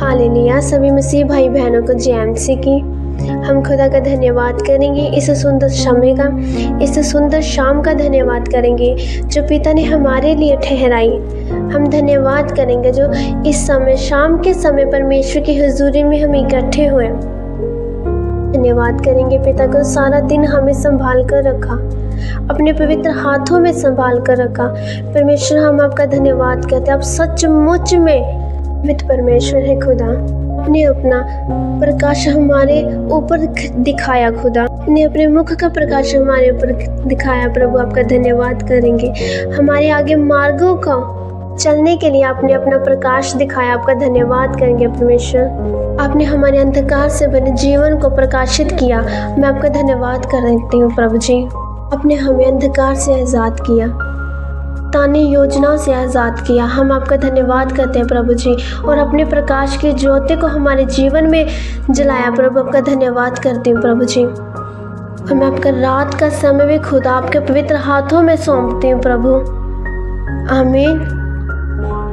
Hallelujah. सभी मसीह भाई बहनों को जय की हम खुदा का धन्यवाद करेंगे इस सुंदर समय का, इस सुंदर शाम का धन्यवाद करेंगे जो पिता ने हमारे लिए ठहराई। हम धन्यवाद करेंगे जो इस समय शाम के समय परमेश्वर की हुजूरी में हम इकट्ठे हुए। धन्यवाद करेंगे पिता को, सारा दिन हमें संभाल कर रखा, अपने पवित्र हाथों में संभाल कर रखा। परमेश्वर हम आपका धन्यवाद करते हैं। आप सचमुच में पवित्र परमेश्वर है खुदा। आपने अपना प्रकाश हमारे ऊपर दिखाया खुदा, ने अपने मुख का प्रकाश हमारे ऊपर दिखाया। प्रभु आपका धन्यवाद करेंगे। हमारे आगे मार्गों का चलने के लिए आपने अपना प्रकाश दिखाया। आपका धन्यवाद करेंगे परमेश्वर। आपने हमारे अंधकार से बने जीवन को प्रकाशित किया। मैं आपका धन्यवाद करती हूँ प्रभु जी। आपने हमें अंधकार से आज़ाद किया, ताने योजनाओं से आज़ाद किया। हम आपका धन्यवाद करते हैं प्रभु जी, और अपने प्रकाश की ज्योति को हमारे जीवन में जलाया। प्रभु आपका धन्यवाद करती हूँ प्रभु जी। और मैं आपका रात का समय भी खुदा आपके पवित्र हाथों में सौंपती हूँ प्रभु। आमीन।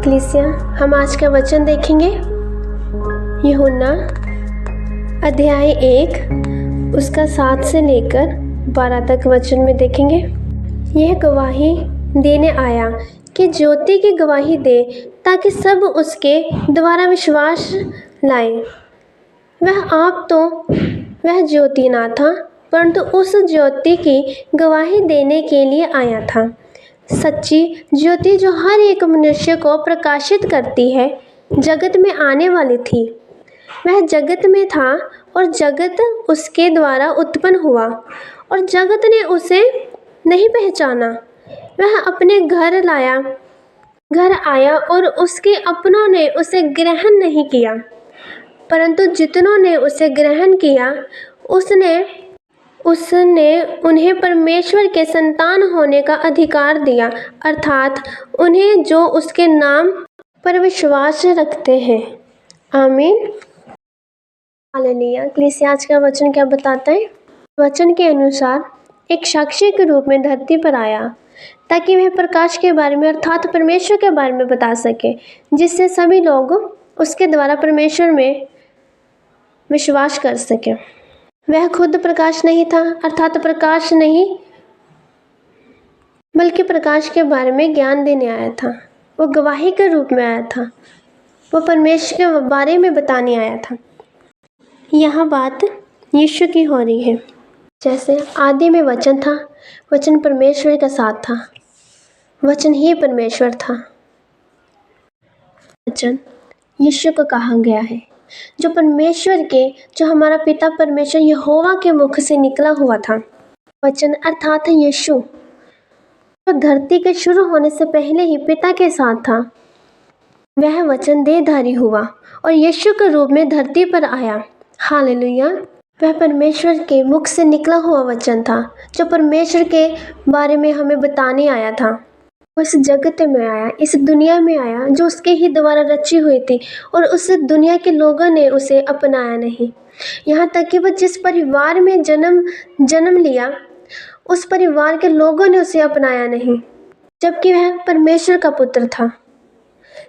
कलीसिया, हम आज का वचन देखेंगे यूहन्ना अध्याय 1 उसका 7 से लेकर 12 तक वचन में देखेंगे। यह गवाही देने आया कि ज्योति की गवाही दे, ताकि सब उसके द्वारा विश्वास लाए। वह ज्योति ना था, परंतु उस ज्योति की गवाही देने के लिए आया था। सच्ची ज्योति जो हर एक मनुष्य को प्रकाशित करती है, जगत में आने वाली थी। वह जगत में था और जगत उसके द्वारा उत्पन्न हुआ, और जगत ने उसे नहीं पहचाना। वह अपने घर आया और उसके अपनों ने उसे ग्रहण नहीं किया, परंतु जितनों ने उसे ग्रहण किया उसने उन्हें परमेश्वर के संतान होने का अधिकार दिया, अर्थात उन्हें जो उसके नाम पर विश्वास रखते हैं। आमीन। हालेलुया। कलीसिया, आज का वचन क्या बताता है? वचन के अनुसार एक साक्षी के रूप में धरती पर आया, ताकि वह प्रकाश के बारे में अर्थात परमेश्वर के बारे में बता सके, जिससे सभी लोग उसके द्वारा परमेश्वर में विश्वास कर सके। वह खुद प्रकाश नहीं था, अर्थात प्रकाश नहीं, बल्कि प्रकाश के बारे में ज्ञान देने आया था। वो गवाही के रूप में आया था, वो परमेश्वर के बारे में बताने आया था। यहाँ बात यीशु की हो रही है। जैसे आदि में वचन था, वचन परमेश्वर के साथ था, वचन ही परमेश्वर था। वचन यीशु को कहा गया है, जो हमारा पिता परमेश्वर यहोवा के मुख से निकला हुआ था। वचन अर्थात यीशु तो धरती के शुरू होने से पहले ही पिता के साथ था। वह वचन देहधारी हुआ और यीशु के रूप में धरती पर आया। हालेलुया। वह परमेश्वर के मुख से निकला हुआ वचन था, जो परमेश्वर के बारे में हमें बताने आया था। वो इस जगत में आया, इस दुनिया में आया, जो उसके ही द्वारा रची हुई थी, और उस दुनिया के लोगों ने उसे अपनाया नहीं। यहाँ तक कि वह जिस परिवार में जन्म लिया, उस परिवार के लोगों ने उसे अपनाया नहीं, जबकि वह परमेश्वर का पुत्र था।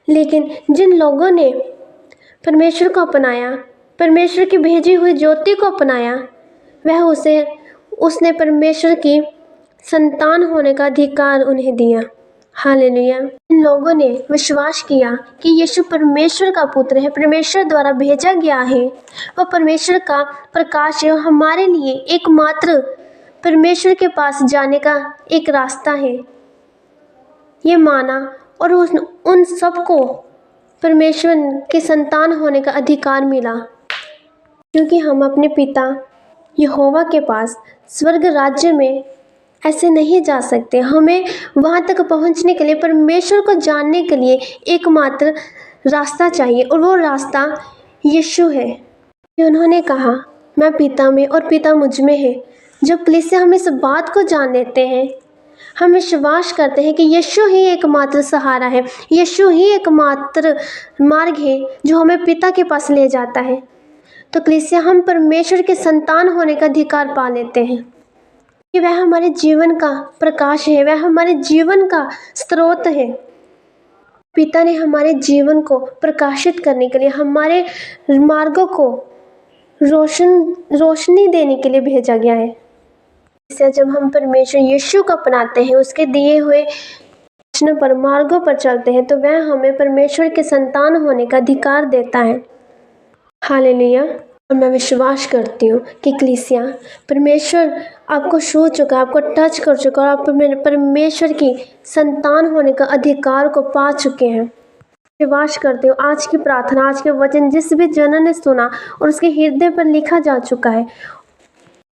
लेकिन जिन लोगों ने परमेश्वर को अपनाया, परमेश्वर की भेजी हुई ज्योति को अपनाया, उसने परमेश्वर की संतान होने का अधिकार उन्हें दिया। हालेलुया। इन लोगों ने विश्वास किया कि यीशु परमेश्वर का पुत्र है, परमेश्वर द्वारा भेजा गया है, वह परमेश्वर का प्रकाश है, हमारे लिए एकमात्र परमेश्वर के पास जाने का एक रास्ता है। ये माना और उन सबको परमेश्वर के संतान होने का अधिकार मिला, क्योंकि हम अपने पिता यहोवा के पास स्वर्ग राज्य में ऐसे नहीं जा सकते। हमें वहाँ तक पहुँचने के लिए, परमेश्वर को जानने के लिए एकमात्र रास्ता चाहिए, और वो रास्ता यीशु है। उन्होंने कहा, मैं पिता में और पिता मुझ में है। जब कलीसिया हम इस बात को जान लेते हैं, हम विश्वास करते हैं कि यीशु ही एकमात्र सहारा है, यीशु ही एकमात्र मार्ग है जो हमें पिता के पास ले जाता है, तो कलीसिया हम परमेश्वर के संतान होने का अधिकार पा लेते हैं कि वह हमारे जीवन का प्रकाश है, वह हमारे जीवन का स्रोत है। पिता ने हमारे जीवन को प्रकाशित करने के लिए, हमारे मार्गों को रोशनी देने के लिए भेजा गया है। इससे जब हम परमेश्वर यीशु को अपनाते हैं, उसके दिए हुए वचनों पर, मार्गों पर चलते हैं, तो वह हमें परमेश्वर के संतान होने का अधिकार देता है। हालेलुया। और मैं विश्वास करती हूँ कि कलीसिया, परमेश्वर आपको छू चुका है, आपको टच कर चुका है, और आप परमेश्वर की संतान होने का अधिकार को पा चुके हैं। विश्वास करती हूँ आज की प्रार्थना, आज के वचन जिस भी जन ने सुना और उसके हृदय पर लिखा जा चुका है,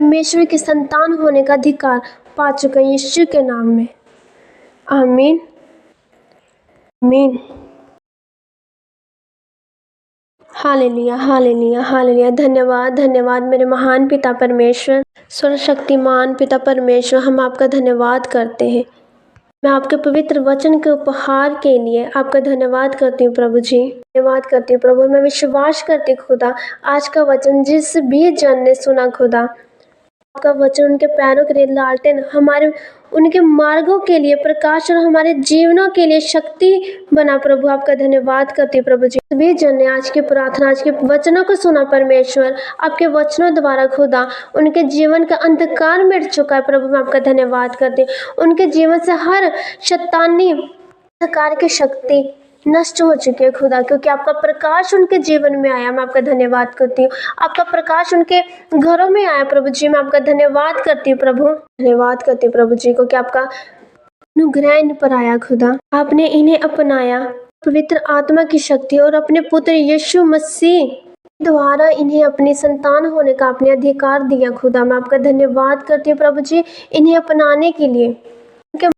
परमेश्वर की संतान होने का अधिकार पा चुका है यीशु के नाम में। आमीन आमीन। Hallelujah hallelujah hallelujah. धन्यवाद धन्यवाद मेरे महान पिता परमेश्वर, सर्वशक्तिमान पिता परमेश्वर, हम आपका धन्यवाद करते हैं। मैं आपके पवित्र वचन के उपहार के लिए आपका धन्यवाद करती हूँ प्रभु जी, धन्यवाद करती हूँ प्रभु। मैं विश्वास करती हूँ खुदा, आज का वचन जिस भी जन ने सुना खुदा, आपका वचन उनके पैरों के लिए लालटेन, हमारे उनके मार्गों के लिए प्रकाश और हमारे जीवनों के लिए शक्ति बना प्रभु। आपका धन्यवाद करती हूँ प्रभु जी। सभी जन ने आज की प्रार्थना, आज के वचनों को सुना परमेश्वर, आपके वचनों द्वारा खुदा उनके जीवन का अंधकार मिट चुका है प्रभु। मैं आपका धन्यवाद करती हूँ, उनके जीवन से हर शैतानी अंधकार की शक्ति नष्ट हो चुकी है खुदा, क्योंकि आपका प्रकाश उनके जीवन में आया। मैं आपका धन्यवाद करती हूँ, आपका प्रकाश उनके घरों में आया प्रभु जी। मैं आपका धन्यवाद करती हूँ प्रभु, धन्यवाद करती हूँ प्रभु जी को कि आपका अनुग्रह इन पर आया खुदा। आपने इन्हें अपनाया पवित्र आत्मा की शक्ति और अपने पुत्र यीशु मसीह द्वारा इन्हें अपनी संतान होने का आपने अधिकार दिया खुदा। मैं आपका धन्यवाद करती हूँ प्रभु जी, इन्हें अपनाने के लिए।